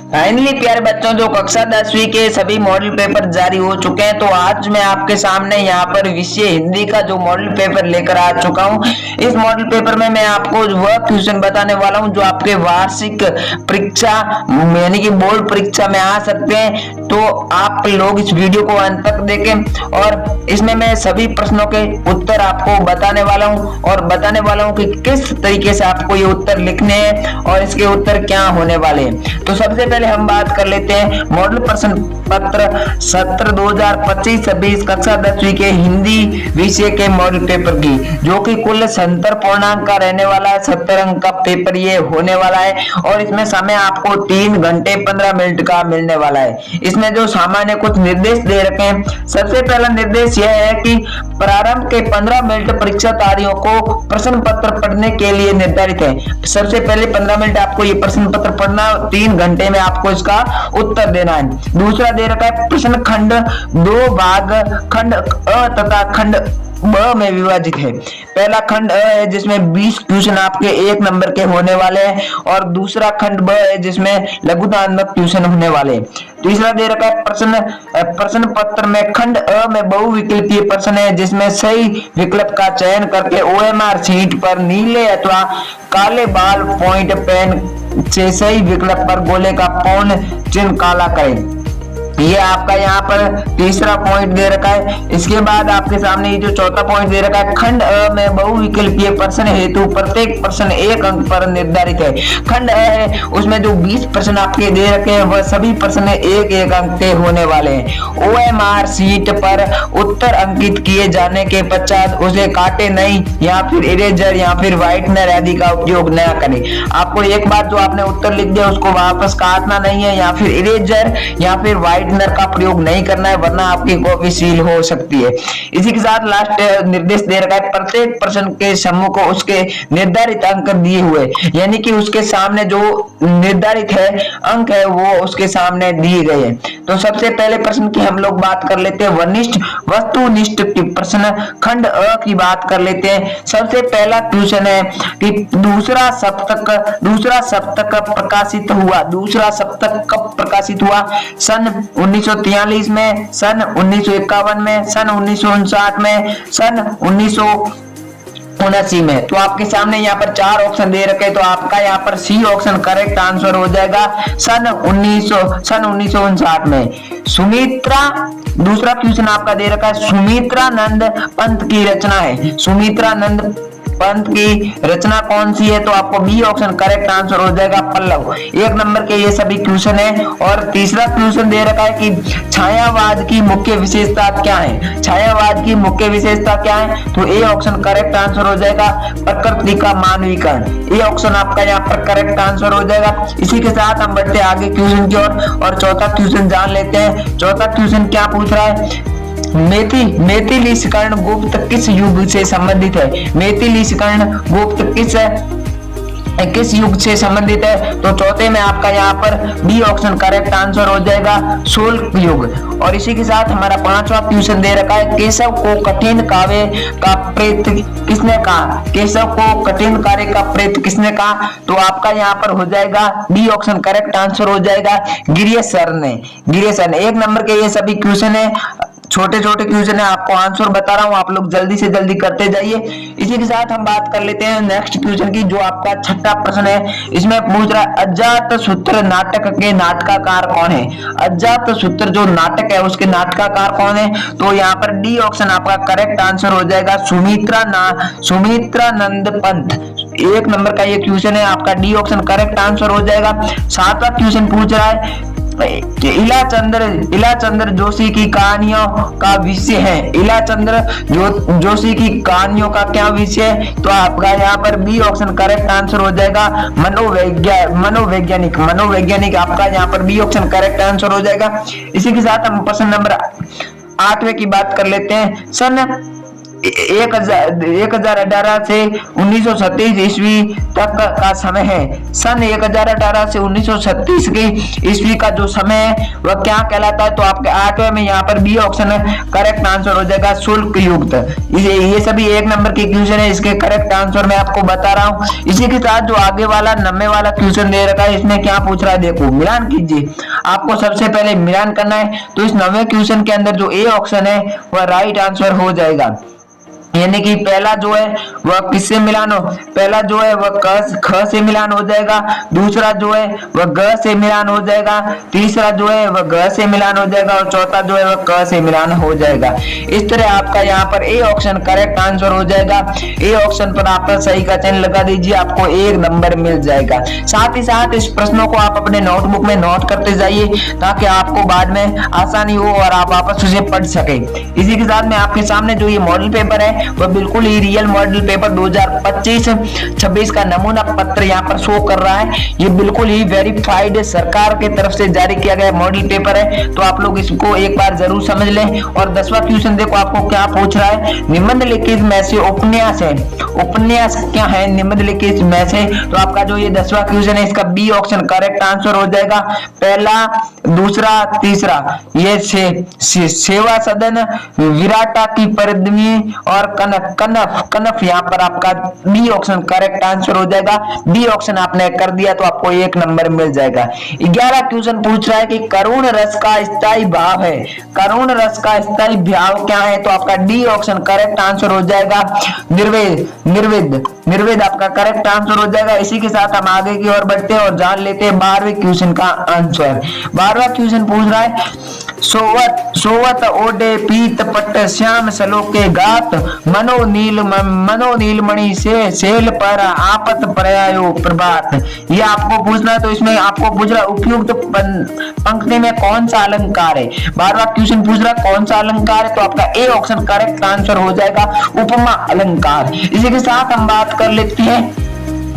Finally प्यारे बच्चों, जो कक्षा 10वीं के सभी मॉडल पेपर जारी हो चुके हैं, तो आज मैं आपके सामने यहाँ पर विषय हिंदी का जो मॉडल पेपर लेकर आ चुका हूँ। इस मॉडल पेपर में मैं आपको वह क्वेश्चन बताने वाला हूँ जो आपके वार्षिक परीक्षा यानी कि बोर्ड परीक्षा में आ सकते हैं। तो आप लोग इस वीडियो को अंत तक देखें और इसमें मैं सभी प्रश्नों के उत्तर आपको बताने वाला हूँ और बताने वाला हूँ कि किस तरीके से आपको ये उत्तर लिखने हैं और इसके उत्तर क्या होने वाले हैं। तो सबसे पहले हम बात कर लेते हैं मॉडल प्रश्न पत्र सत्र 2025-26 कक्षा 10वीं के हिंदी विषय के मॉडल पेपर की, जो कि कुल 70 पूर्णांक का रहने वाला है। 70 अंक का पेपर ये होने वाला है और इसमें समय आपको 3 घंटे 15 मिनट का मिलने वाला है। इसमें जो सामान्य कुछ निर्देश दे रखे हैं, सबसे पहला निर्देश यह है कि प्रारंभ के 15 मिनट परीक्षार्थियों को प्रश्न पत्र पढ़ने के लिए निर्धारित है। सबसे पहले 15 मिनट आपको ये प्रश्न पत्र पढ़ना, 3 घंटे में आपको इसका उत्तर देना है। दूसरा दे रखा है प्रश्न खंड 2 भाग खंड अ तथा खंड ब में विभाजित है। पहला खंड अ है जिसमें 20 क्वेश्चन आपके 1 नंबर के होने वाले हैं और दूसरा खंड ब है जिसमें लघुतात्मक क्वेश्चन होने वाले हैं। तीसरा दे रखा है प्रश्न पत्र में खंड अ में बहुविकल्पीय प्रश्न है जिसमें सही विकल्प का चयन करके ओएमआर शीट पर नीले अथवा काले बाल पॉइंट पेन से सही विकल्प पर गोले का पौन चिन्ह काला करें। ये आपका यहाँ पर तीसरा पॉइंट दे रखा है। इसके बाद आपके सामने ये जो चौथा पॉइंट दे रखा है, खंड अ में बहुविकल्पीय प्रश्न हेतु प्रत्येक प्रश्न 1 अंक पर निर्धारित है। खंड अ है उसमें जो 20 प्रश्न आपके दे रखे हैं वह सभी प्रश्न 1-1 अंक के होने वाले हैं। ओएमआर शीट पर उत्तर अंकित किए जाने के पश्चात उसे काटे नहीं या फिर इरेजर या फिर व्हाइटनर आदि का उपयोग न करें। आपको एक बार जो आपने उत्तर लिख दिया उसको वापस काटना नहीं है या फिर इरेजर या फिर व्हाइटनर का प्रयोग नहीं करना है, वरना आपकी कॉपी सील हो सकती है। इसी के साथ लास्ट निर्देश दे रखा है प्रत्येक प्रश्न के समूह को उसके निर्धारित अंक दिए हुए, यानी कि उसके सामने जो निर्धारित है अंक है वो उसके सामने दिए गए हैं। तो सबसे पहले प्रश्न की हम लोग बात कर लेते हैं वस्तुनिष्ठ प्रश्न खंड अ की बात कर लेते हैं। सबसे पहला क्वेश्चन है कि दूसरा सप्तक प्रकाशित हुआ। दूसरा सप्तक कब प्रकाशित हुआ? सन 1943 में, सन 1951 में, सन 1959 में, सन 1979 में। तो आपके सामने यहाँ पर 4 ऑप्शन दे रखे, तो आपका यहाँ पर सी ऑप्शन करेक्ट आंसर हो जाएगा। सन 1959 में सुमित्रा, दूसरा क्वेश्चन आपका दे रखा है सुमित्रानंद पंत की रचना है। सुमित्रानंद पंत की रचना कौन सी है? तो आपको बी ऑप्शन करेक्ट आंसर हो जाएगा पल्लव। 1 नंबर के ये सभी क्वेश्चन है। और तीसरा क्वेश्चन दे रखा है कि छायावाद की मुख्य विशेषता क्या है? छायावाद की मुख्य विशेषता क्या है? तो ए ऑप्शन करेक्ट आंसर हो जाएगा प्रकृति का मानवीकरण। ए ऑप्शन आपका यहाँ पर करेक्ट आंसर हो जाएगा। इसी के साथ हम बढ़ते आगे क्वेश्चन की ओर और चौथा क्वेश्चन जान लेते हैं। चौथा क्वेश्चन क्या पूछ रहा है? मैथिलीकरण गुप्त किस युग से संबंधित है? मैथिलीकरण गुप्त किस युग से संबंधित है? तो चौथे में आपका यहाँ पर बी ऑप्शन करेक्ट आंसर हो जाएगा शोल्क युग। और इसी के साथ हमारा 5वां क्वेश्चन दे रखा है केशव को कठिन काव्य का प्रेत किसने कहा? केशव को कठिन कार्य का प्रेत किसने कहा? तो आपका यहाँ पर हो जाएगा बी ऑप्शन करेक्ट आंसर हो जाएगा गिरीश सर ने। 1 नंबर के ये सभी क्वेश्चन है, छोटे छोटे क्वेश्चन है, आपको आंसर बता रहा हूँ, आप लोग जल्दी से जल्दी करते जाइए। इसी के साथ हम बात कर लेते हैं नेक्स्ट क्वेश्चन की, जो आपका 6ठा प्रश्न है। इसमें पूछ रहा है अजातशत्रु नाटक के नाटककार कौन है? अजातशत्रु जो नाटक है उसके नाटककार कौन है? तो यहाँ पर डी ऑप्शन आपका करेक्ट आंसर हो जाएगा सुमित्रानंद पंत। 1 नंबर का ये क्वेश्चन है, आपका डी ऑप्शन करेक्ट आंसर हो जाएगा। 7वां क्वेश्चन पूछ रहा है इलाचंद्र जोशी की कहानियों का विषय है। इलाचंद्र जोशी की कहानियों का क्या विषय है? तो आपका यहाँ पर बी ऑप्शन करेक्ट आंसर हो जाएगा मनोवैज्ञानिक आपका यहाँ पर बी ऑप्शन करेक्ट आंसर हो जाएगा। इसी के साथ हम प्रश्न नंबर 8वें की बात कर लेते हैं। सन 1018 से 1937 ईस्वी तक का समय है। सन 1018 से 1936 की ईस्वी का जो समय है वह क्या कहलाता है? तो आपके 8वें में यहाँ पर बी ऑप्शन करेक्ट आंसर हो जाएगा, शुल्क युक्त। ये सभी 1 नंबर के क्वेश्चन है, इसके करेक्ट आंसर मैं आपको बता रहा हूँ। इसी के साथ जो आगे वाला 90 वाला क्वेश्चन दे रखा है, इसमें क्या पूछ रहा है देखो, मिलान कीजिए। आपको सबसे पहले मिलान करना है, तो इस 90 क्वेश्चन के अंदर जो ए ऑप्शन है वह राइट आंसर हो जाएगा। यानी कि पहला जो है वह किससे मिलान हो, पहला जो है वह ख से मिलान हो जाएगा, दूसरा जो है वह ग से मिलान हो जाएगा, तीसरा जो है वह ग से मिलान हो जाएगा और चौथा जो है वह क से मिलान हो जाएगा। इस तरह आपका यहाँ पर ए ऑप्शन करेक्ट आंसर हो जाएगा। ए ऑप्शन पर आप सही का चिन्ह लगा दीजिए, आपको 1 नंबर मिल जाएगा। साथ ही साथ इस प्रश्नों को आप अपने नोटबुक में नोट करते जाइए ताकि आपको बाद में आसानी हो और आप वापस उसे पढ़ सके। इसी के साथ में आपके सामने जो ये मॉडल पेपर है वह बिल्कुल ही रियल मॉडल पेपर 2025-26 का नमूना पत्र यहाँ पर शो कर रहा है। ये बिल्कुल ही वेरीफाइड सरकार की तरफ से जारी किया गया मॉडल पेपर है, तो आप लोग इसको एक बार जरूर समझ लें। और 10वां क्वेश्चन देखो आपको क्या पूछ रहा है, निम्नलिखित में से उपन्यास है, उपन्यास क्या है निम्नलिखित में से? तो आपका जो ये 10वां क्वेश्चन है इसका बी ऑप्शन करेक्ट आंसर हो जाएगा। पहला, दूसरा, तीसरा ये सेवा सदन, विराटा की परिधि और कनफ कनफ कनफ यहाँ पर आपका बी ऑप्शन करेक्ट आंसर हो जाएगा। बी ऑप्शन आपने कर दिया तो आपको 1 नंबर मिल जाएगा। 11 क्वेश्चन पूछ रहा है कि करुण रस का स्थायी भाव है, करुण रस का स्थायी भाव क्या है? तो आपका डी ऑप्शन करेक्ट आंसर हो जाएगा, निर्वेद निर्वेद निर्वेद आपका करेक्ट आंसर हो जाएगा। इसी के साथ हम आगे की ओर बढ़ते हैं और जान लेते हैं 12वें क्वेश्चन का आंसर। 12वां क्वेश्चन पूछ रहा है, सोवत ओडे पीत पट्ट श्याम सलोके गात मनो नीलमणि से सेल पर आपत पर्यायो प्रभात। ये आपको पूछना है, तो इसमें आपको पूछ रहा उपयुक्त पंक्ति में कौन सा अलंकार है? 12वां क्वेश्चन पूछ रहा कौन सा अलंकार है? तो आपका ए ऑप्शन करेक्ट आंसर हो जाएगा, उपमा अलंकार। इसी के साथ हम बात कर लेते हैं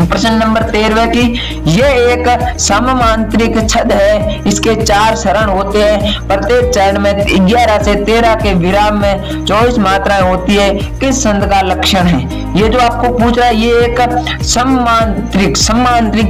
प्रश्न नंबर 13 की। ये एक सममांत्रिक छद है, इसके 4 चरण होते हैं, प्रत्येक चरण में 11 से 13 के विराम में 24 मात्राएं होती है, किस छंद का लक्षण है? ये जो आपको पूछ रहा है ये एक सममांत्रिक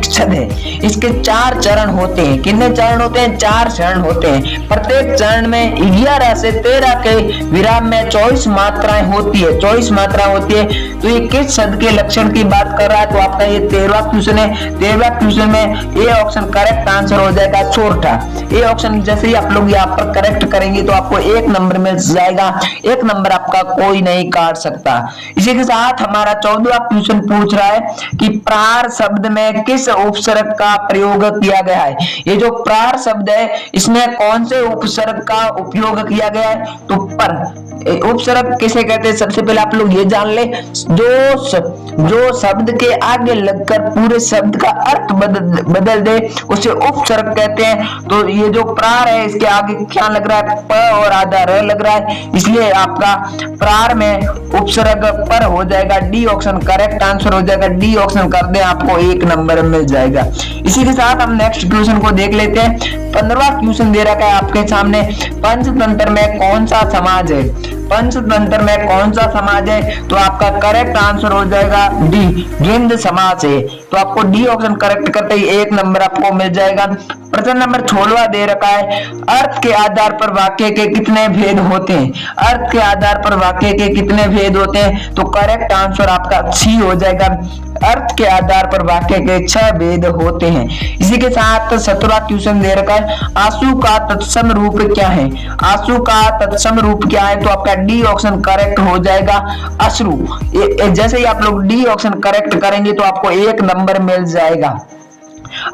छद है, इसके 4 चरण होते हैं। कितने चरण होते हैं? 4 चरण होते हैं। प्रत्येक चरण में 11 से 13 के विराम में 24 मात्राएं होती है, 24 मात्रा होती है। तो ये किस छंद के लक्षण की बात कर रहा है? तो आपका ये 13वां क्वेश्चन है। 13वां क्वेश्चन में ए ऑप्शन करेक्ट आंसर हो जाएगा, चौथा। ए ऑप्शन जैसे ही आप लोग यहाँ पर करेक्ट करेंगे तो आपको 1 नंबर मिल जाएगा, 1 नंबर आपका कोई नहीं काट सकता। इसी के साथ हमारा 14वां क्वेश्चन पूछ रहा है कि प्रार शब्द में किस उपसर्ग का प्रयोग किया गया है? ये जो प्रार शब्द है इसमें कौन से उपसर्ग का उपयोग किया गया है? तो पर उपसर्ग किसे कहते हैं? सबसे पहले आप लोग ये जान ले, जो शब्द के आगे लगकर पूरे शब्द का अर्थ बदल दे उसे उपसर्ग कहते हैं। तो ये जो प्रार है इसके आगे क्या लग रहा है? प और आधा र लग रहा है, इसलिए आपका प्रार में उपसर्ग पर हो जाएगा। डी ऑप्शन करेक्ट आंसर हो जाएगा। डी ऑप्शन कर दे, आपको 1 नंबर मिल जाएगा। इसी के साथ हम नेक्स्ट क्वेश्चन को देख लेते हैं। 15वां क्वेश्चन दे रखा है आपके सामने, पंचतंत्र में कौन सा समाज है? पंचतंत्र में कौन सा समाज है? तो आपका करेक्ट आंसर हो जाएगा डी, द्विंद समाज है। तो आपको डी ऑप्शन करेक्ट करते ही 1 नंबर आपको मिल जाएगा। प्रश्न नंबर 16 दे रखा है, अर्थ के आधार पर वाक्य के कितने भेद होते हैं? अर्थ के आधार पर वाक्य के कितने भेद होते हैं? तो करेक्ट आंसर आपका सी हो जाएगा। अर्थ के आधार पर वाक्य के 6 भेद होते हैं। इसी के साथ 17वां क्वेश्चन दे रखा है, आंसू का तत्सम रूप क्या है? आंसू का तत्सम रूप क्या है? तो आपका डी ऑप्शन करेक्ट हो जाएगा, अश्रु। जैसे ही आप लोग डी ऑप्शन करेक्ट करेंगे तो आपको 1 नंबर मिल जाएगा।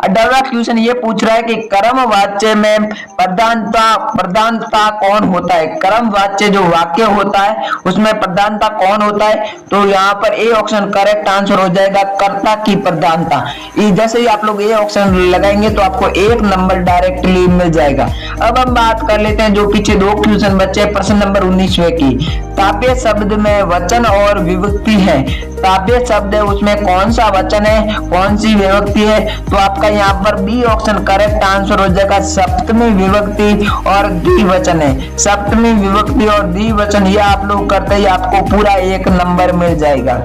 18वां क्वेश्चन ये पूछ रहा है कि कर्म वाच्य में प्रधानता कौन होता है? कर्म वाच्य जो वाक्य होता है उसमें प्रधानता कौन होता है? तो यहाँ पर ए ऑप्शन करेक्ट आंसर हो जाएगा, कर्ता की प्रधानता। जैसे ही आप लोग ए ऑप्शन लगाएंगे तो आपको 1 नंबर डायरेक्टली मिल जाएगा। अब हम बात कर लेते हैं जो पीछे दो क्वेश्चन बचे प्रश्न नंबर 19वें की। ताप्य शब्द में वचन और विभक्ति है। ताप्य शब्द है उसमें कौन सा वचन है, कौन सी विभक्ति है? तो आपका यहाँ पर बी ऑप्शन करेक्ट आंसर हो जाएगा। सप्तमी विभक्ति और द्विवचन है। सप्तमी विभक्ति और द्विवचन ये आप लोग करते ही आपको पूरा 1 नंबर मिल जाएगा।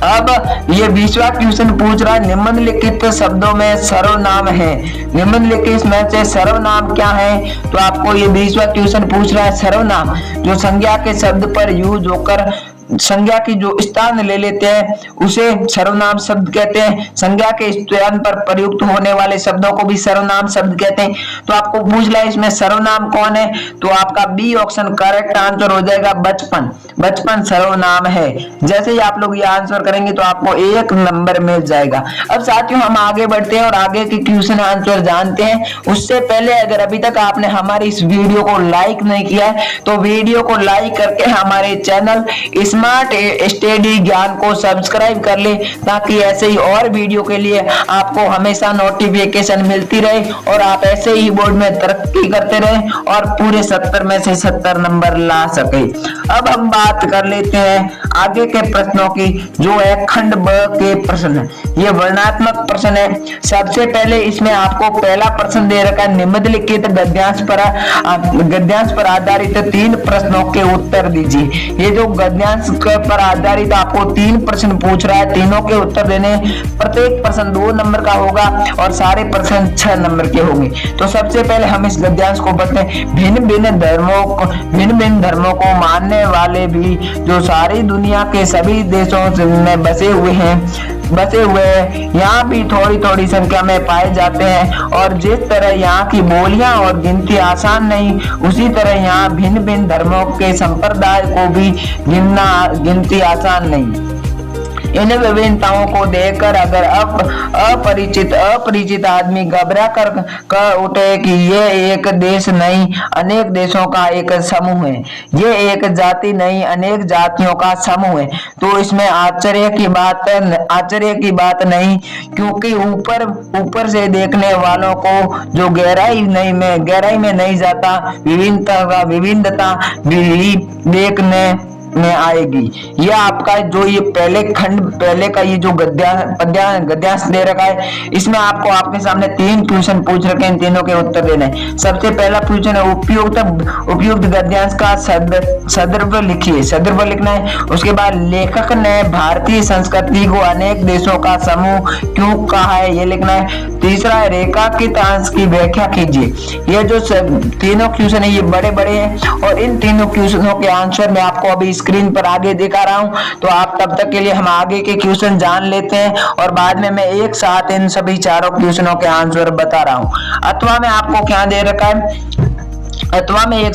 अब ये 20वां क्वेश्चन पूछ रहा है निम्नलिखित शब्दों में सर्वनाम है। निम्नलिखित में से सर्वनाम क्या है? तो आपको ये 20वां क्वेश्चन पूछ रहा है सर्वनाम जो संज्ञा के शब्द पर यूज होकर संज्ञा की जो स्थान ले लेते हैं उसे सर्वनाम शब्द कहते हैं। संज्ञा के स्थान पर प्रयुक्त होने वाले शब्दों को भी सर्वनाम शब्द कहते हैं। तो आपको पूछ रहा है इसमें सर्वनाम कौन है? तो आपका बी ऑप्शन करेक्ट आंसर हो जाएगा बचपन। बचपन सर्वनाम है। जैसे ही आप लोग ये आंसर करेंगे तो आपको 1 नंबर मिल जाएगा। अब साथियों हम आगे बढ़ते हैं और आगे के क्वेश्चन आंसर जानते हैं। उससे पहले अगर अभी तक आपने हमारी इस वीडियो को लाइक नहीं किया है तो वीडियो को लाइक करके हमारे चैनल स्मार्ट स्टडी ज्ञान को सब्सक्राइब कर ले ताकि ऐसे ही और वीडियो के लिए आपको हमेशा नोटिफिकेशन मिलती रहे और आप ऐसे ही बोर्ड में तरक्की करते रहे और पूरे 70 में से 70 नंबर ला सके। अब हम बात कर लेते हैं आगे के प्रश्नों की जो है खंड ब के प्रश्न है। ये वर्णनात्मक प्रश्न है। सबसे पहले इसमें आपको पहला प्रश्न दे रखा है निम्नलिखित गद्यांश पर आधारित 3 प्रश्नों के उत्तर दीजिए। ये जो गद्यांश पर आधारित आपको 3 प्रश्न पूछ रहा है, तीनों के उत्तर देने। प्रत्येक प्रश्न 2 नंबर का होगा और सारे प्रश्न 6 नंबर के होंगे। तो सबसे पहले हम इस गद्यांश को पढ़ते हैं। भिन्न भिन्न धर्मों को मानने वाले भी जो सारी दुनिया के सभी देशों में बसे हुए यहाँ भी थोड़ी थोड़ी संख्या में पाए जाते हैं और जिस तरह यहाँ की बोलियां और गिनती आसान नहीं उसी तरह यहाँ भिन्न भिन्न धर्मों के संप्रदाय को भी गिनती आसान नहीं। इन विभिन्नताओं को देखकर अगर अपरिचित आदमी घबरा कर उठे कि ये एक देश नहीं अनेक देशों का एक समूह है, ये एक जाति नहीं अनेक जातियों का समूह है, तो इसमें आश्चर्य की बात नहीं, क्योंकि ऊपर से देखने वालों को जो गहराई में नहीं जाता विभिन्नता भी देखने में आएगी। यह आपका जो ये पहले का ये जो गद्यांश दे रखा है इसमें आपको आपके सामने 3 क्वेश्चन पूछ रखे हैं, इन तीनों के उत्तर देने। सबसे पहला क्वेश्चन है उपयुक्त गद्यांश का संदर्भ लिखिए। संदर्भ लिखना है। उसके बाद लेखक ने भारतीय संस्कृति को अनेक देशों का समूह क्यों कहा है ये लिखना है। तीसरा है रेखांकित अंश की व्याख्या कीजिए। ये जो तीनों क्वेश्चन है ये बड़े हैं और इन तीनों क्वेश्चनों के आंसर मैं आपको अभी स्क्रीन पर आगे दिखा रहा हूं। तो आप तब तक के लिए हम आगे के क्वेश्चन जान लेते हैं और बाद में मैं एक साथ इन सभी चारों क्वेश्चनों के आंसर बता रहा हूं। अथवा में आपको क्या दे रखा है? अथवा में एक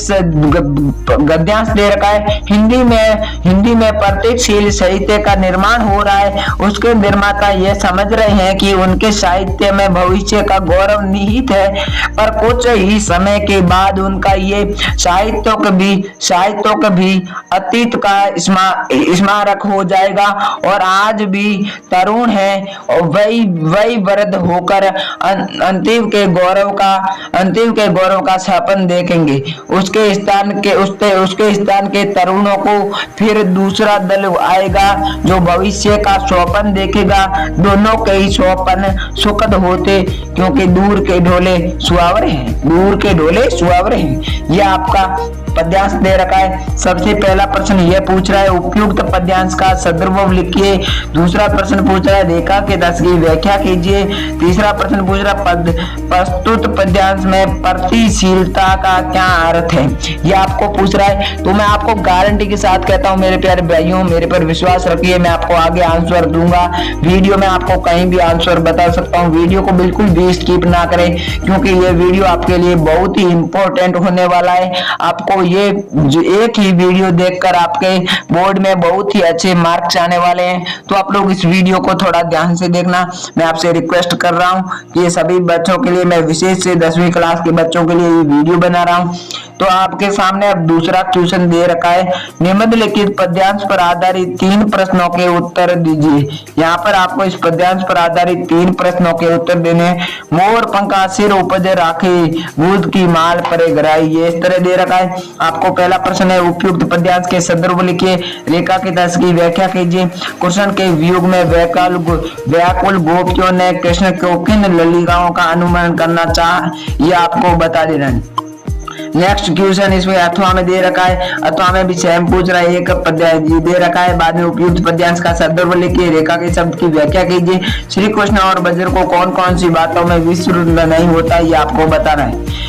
गद्यांश दे रखा है। हिंदी में प्रतीकशील साहित्य का निर्माण हो रहा है। उसके निर्माता ये समझ रहे हैं कि उनके साहित्य में भविष्य का गौरव निहित है, पर कुछ ही समय के बाद उनका ये साहित्य भी अतीत का स्मारक हो जाएगा और आज भी तरुण है और वही वृद्ध होकर अंतिम के गौरव का सपन देखेंगे। उसके स्थान के तरुणों को फिर दूसरा दल आएगा जो भविष्य का स्वप्न देखेगा। दोनों के ही स्वप्न सुखद होते क्योंकि दूर के ढोले सुहावरे हैं। यह आपका पद्यांश दे रखा है। सबसे पहला प्रश्न यह पूछ रहा है उपयुक्त पद्यांश का संदर्भ लिखिए। दूसरा प्रश्न पूछ रहा है रेखा के दस की व्याख्या कीजिए। तीसरा प्रश्न पूछ रहा है प्रस्तुत पद्यांश में प्रतिशीलता का क्या अर्थ है, ये आपको पूछ रहा है। तो मैं आपको गारंटी के साथ कहता हूं मेरे प्यारे भाइयों, मेरे पर विश्वास रखिए, मैं आपको आगे आंसर दूंगा। वीडियो में आपको कहीं भी आंसर बता सकता हूं। वीडियो को बिल्कुल भी स्किप ना करें क्योंकि ये वीडियो आपके लिए बहुत ही इंपॉर्टेंट होने वाला है। आपको ये जो एक ही वीडियो देखकर आपके बोर्ड में बहुत ही अच्छे मार्क्स आने वाले हैं। तो आप लोग इस वीडियो को थोड़ा ध्यान से देखना, मैं आपसे रिक्वेस्ट कर रहा हूं कि ये सभी बच्चों के लिए, मैं विशेष से 10वीं क्लास के बच्चों के लिए ये वीडियो बना रहा हूं। तो आपके सामने अब दूसरा क्वेश्चन दे रखा है, निम्नलिखित पद्यांश पर आधारित 3 प्रश्नों के उत्तर दीजिए। यहाँ पर आपको इस पद्यांश पर आधारित 3 प्रश्नों के उत्तर देने हैं। मोर पंखा सिर उपजे राखे, गुद की माल परे गराई, ये इस तरह दे रखा है। आपको पहला प्रश्न है, उपयुक्त पद्यांश के संदर्भ लिखिए, रेखा की दस की व्याख्या कीजिए। कृष्ण के वियोग में व्याकुल गोपियों ने कृष्ण को किन ललिताओं का अनुमान करना चाहा, ये आपको बता देना है। नेक्स्ट क्वेश्चन इसमें अथवा में दे रखा है, अथवा में भी सेम पूछ रहा है, एक पद्यांश दे रखा है, बाद में उपयुक्त पद्यांश का संदर्भ लिखिए, रेखा के शब्द की व्याख्या कीजिए। श्री कृष्ण और वज्र को कौन कौन सी बातों में विश्रुत नहीं होता, ये आपको बताना है।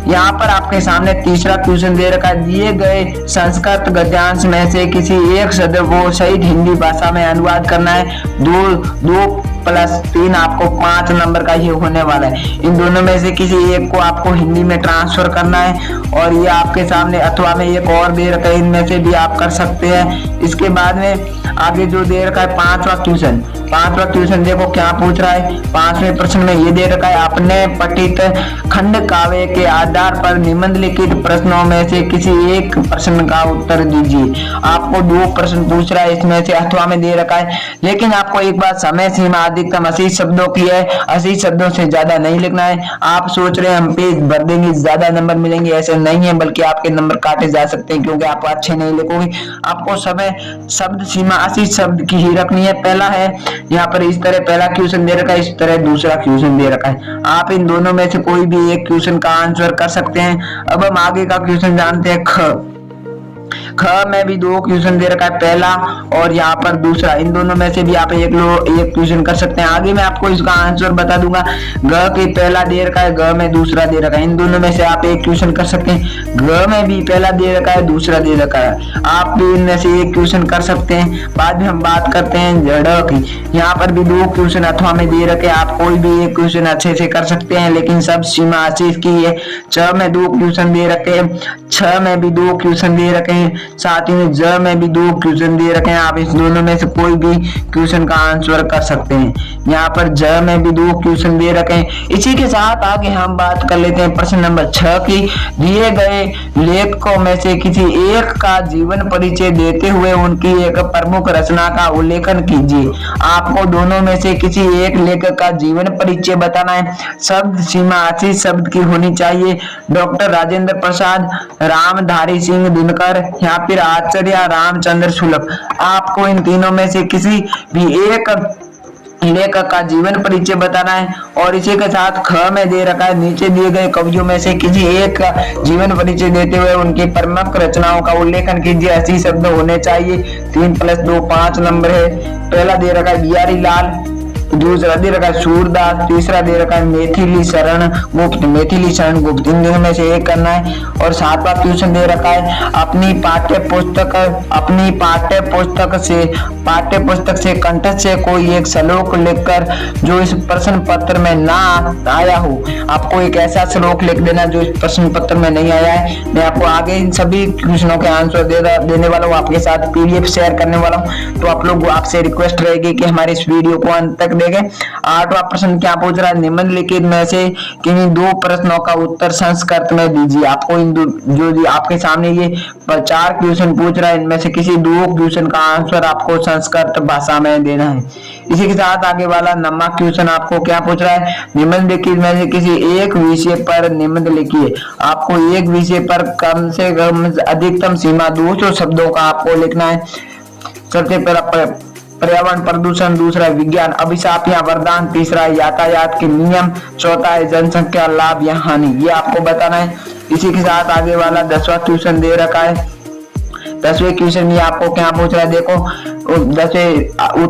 यहाँ पर आपके सामने तीसरा क्वेश्चन दे रखा है, दिए गए संस्कृत गद्यांश में से किसी एक शब्द को सही हिंदी भाषा में अनुवाद करना है। 2+3 आपको 5 नंबर का ये होने वाला है। इन दोनों में से किसी एक को आपको हिंदी में ट्रांसफर करना है, और ये आपके सामने अथवा में एक और दे रखा है, इनमें से भी आप कर सकते हैं। इसके बाद में आगे जो दे रखा है पांचवा क्वेश्चन देखो क्या पूछ रहा है। 5वें प्रश्न में ये दे रखा है, अपने पठित खंड काव्य के आधार पर निम्नलिखित प्रश्नों में से किसी एक प्रश्न का उत्तर दीजिए। आपको 2 प्रश्न पूछ रहा है, इसमें से अथवा में दे रखा है, लेकिन आपको एक बात, समय सीमा अधिकतम 80 शब्दों की है, 80 शब्दों से ज्यादा नहीं लिखना है। आप सोच रहे हैं हम पेज भर देंगे ज्यादा नंबर मिलेंगे, ऐसे नहीं है, बल्कि आपके नंबर काटे जा सकते हैं क्योंकि आप अच्छे नहीं लिखोगे। आपको समय शब्द सीमा 80 शब्द की ही रखनी है। पहला है यहाँ पर इस तरह पहला क्वेश्चन दे रखा है, इस तरह दूसरा क्वेश्चन दे रखा है। आप इन दोनों में से कोई भी एक क्वेश्चन का आंसर कर सकते हैं। अब हम आगे का क्वेश्चन जानते हैं। ख में भी 2 क्वेश्चन दे रखा है, पहला और यहाँ पर दूसरा, इन दोनों में से भी आप एक क्वेश्चन कर सकते हैं। आगे मैं आपको इसका आंसर बता दूंगा। ग के पहला दे रखा है, ग में दूसरा दे रखा है, इन दोनों में से आप एक क्वेश्चन कर सकते हैं। ग में भी पहला दे रखा है, दूसरा दे रखा है, आप भी इनमें से एक क्वेश्चन कर सकते हैं। बाद में हम बात करते हैं जड़ की। यहाँ पर भी 2 क्वेश्चन अथवा में दे रखे, आप कोई भी एक क्वेश्चन अच्छे से कर सकते हैं, लेकिन सब सीमा 80 की है। च में 2 क्वेश्चन दे रखे हैं, छ में भी 2 क्वेश्चन दे रखे हैं, साथ ही में ज में भी 2 क्वेश्चन दे रखे हैं। आप इस दोनों में से कोई भी क्वेश्चन का आंसर कर सकते हैं। यहाँ पर ज में भी 2 क्वेश्चन दे रखे हैं। इसी के साथ आगे हम बात कर लेते हैं प्रश्न नंबर 6 की। दिए गए लेखकों में से किसी एक का जीवन परिचय देते हुए उनकी एक प्रमुख रचना का उल्लेखन कीजिए। आपको दोनों में से किसी एक लेखक का जीवन परिचय बताना है। शब्द सीमा 80 शब्द की होनी चाहिए। डॉक्टर राजेंद्र प्रसाद, रामधारी सिंह दिनकर या फिर आचार्य रामचंद्र शुक्ल। आपको इन तीनों में से किसी भी एक लेखक का जीवन परिचय बताना है। और इसी के साथ ख में दे रखा है, नीचे दिए गए कवियों में से किसी एक का जीवन परिचय देते हुए उनकी प्रमुख रचनाओं का उल्लेखन कीजिए। 80 शब्द होने चाहिए। 3+2 5 नंबर है। पहला दे रखा है बिहारी लाल, दूसरा दे रखा है सूरदास, तीसरा दे रखा है मैथिली शरण गुप्त, इन दोनों में से एक करना है। और 7वां क्वेश्चन दे रखा है, अपनी पाठ्य पुस्तक से कंठस्थ से कोई एक श्लोक लिखकर जो इस प्रश्न पत्र में ना आया हो। आपको एक ऐसा श्लोक लिख देना जो इस प्रश्न पत्र में नहीं आया है। मैं आपको आगे इन सभी क्वेश्चनों के आंसर देने वाला हूँ, आपके साथ PDF शेयर करने वाला हूँ। तो आप लोग आपसे रिक्वेस्ट रहेगी कि हमारे इस वीडियो को अंत तक देखें। 8वां प्रश्न क्या पूछ रहा है, निम्नलिखित में से किन्हीं 2 प्रश्नों का उत्तर संस्कृत में दीजिए। आपको इन जो आपके सामने ये 4 क्वेश्चन पूछ रहा है, इनमें से किसी 2 क्वेश्चन का आंसर आपको संस्कृत भाषा में देना है। इसी के साथ आगे वाला 9वां क्वेश्चन आपको क्या पूछ रहा है, निम्नलिखित में से किसी एक विषय पर निम्न लिखिए। आपको एक विषय पर कम से कम अधिकतम सीमा 200 शब्दों का आपको लिखना है। सबसे पहला पर्यावरण प्रदूषण, दूसरा विज्ञान अभिशाप या वरदान, तीसरा यातायात के नियम, चौथा है जनसंख्या लाभ या हानि, ये आपको बताना है। इसी के साथ आगे वाला 10वां क्वेश्चन दे रखा है। 10वें क्वेश्चन में आपको क्या पूछ रहा है, देखो 10वें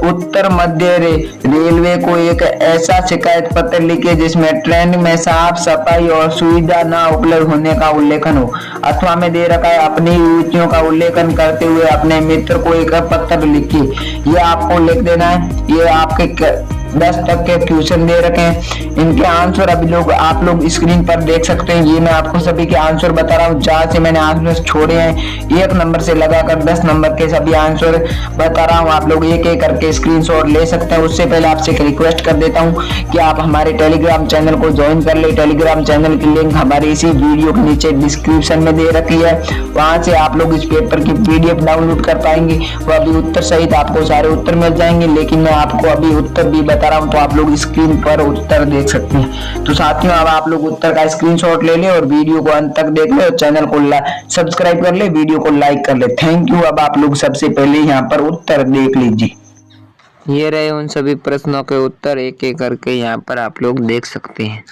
उत्तर मध्य रेलवे को एक ऐसा शिकायत पत्र लिखे जिसमें ट्रेन में साफ सफाई और सुविधा न उपलब्ध होने का उल्लेखन हो। अथवा में दे रखा है, अपनी रुचियों का उल्लेखन करते हुए अपने मित्र को एक पत्र लिखिए। ये आपको लिख देना है। ये आपके 10 तक के क्वेश्चन दे रखे हैं। इनके आंसर अभी आप लोग स्क्रीन पर देख सकते हैं। ये मैं आपको सभी के आंसर बता रहा हूँ जहाँ से मैंने आंसर छोड़े हैं। 1 नंबर से लगाकर 10 नंबर के सभी आंसर बता रहा हूँ। आप लोग एक एक करके स्क्रीनशॉट ले सकते हैं। उससे पहले आपसे एक रिक्वेस्ट कर देता हूँ कि आप हमारे टेलीग्राम चैनल को ज्वाइन कर ले। टेलीग्राम चैनल की लिंक हमारे इसी वीडियो के नीचे डिस्क्रिप्शन में दे रखी है। वहां से आप लोग इस पेपर की PDF डाउनलोड कर पाएंगे। वो अभी उत्तर सहित आपको सारे उत्तर मिल जाएंगे, लेकिन मैं आपको अभी उत्तर भी बता रहा हूँ तो आप लोग स्क्रीन पर उत्तर देख सकते हैं। तो साथियों अब आप लोग उत्तर का स्क्रीनशॉट ले ले और वीडियो को अंत तक देख ले और चैनल को सब्सक्राइब कर ले, वीडियो को लाइक कर ले। Thank you. अब आप लोग सबसे पहले यहाँ पर उत्तर देख लीजिए। ये रहे उन सभी प्रश्नों के उत्तर, एक एक करके यहाँ पर आप लोग देख सकते हैं।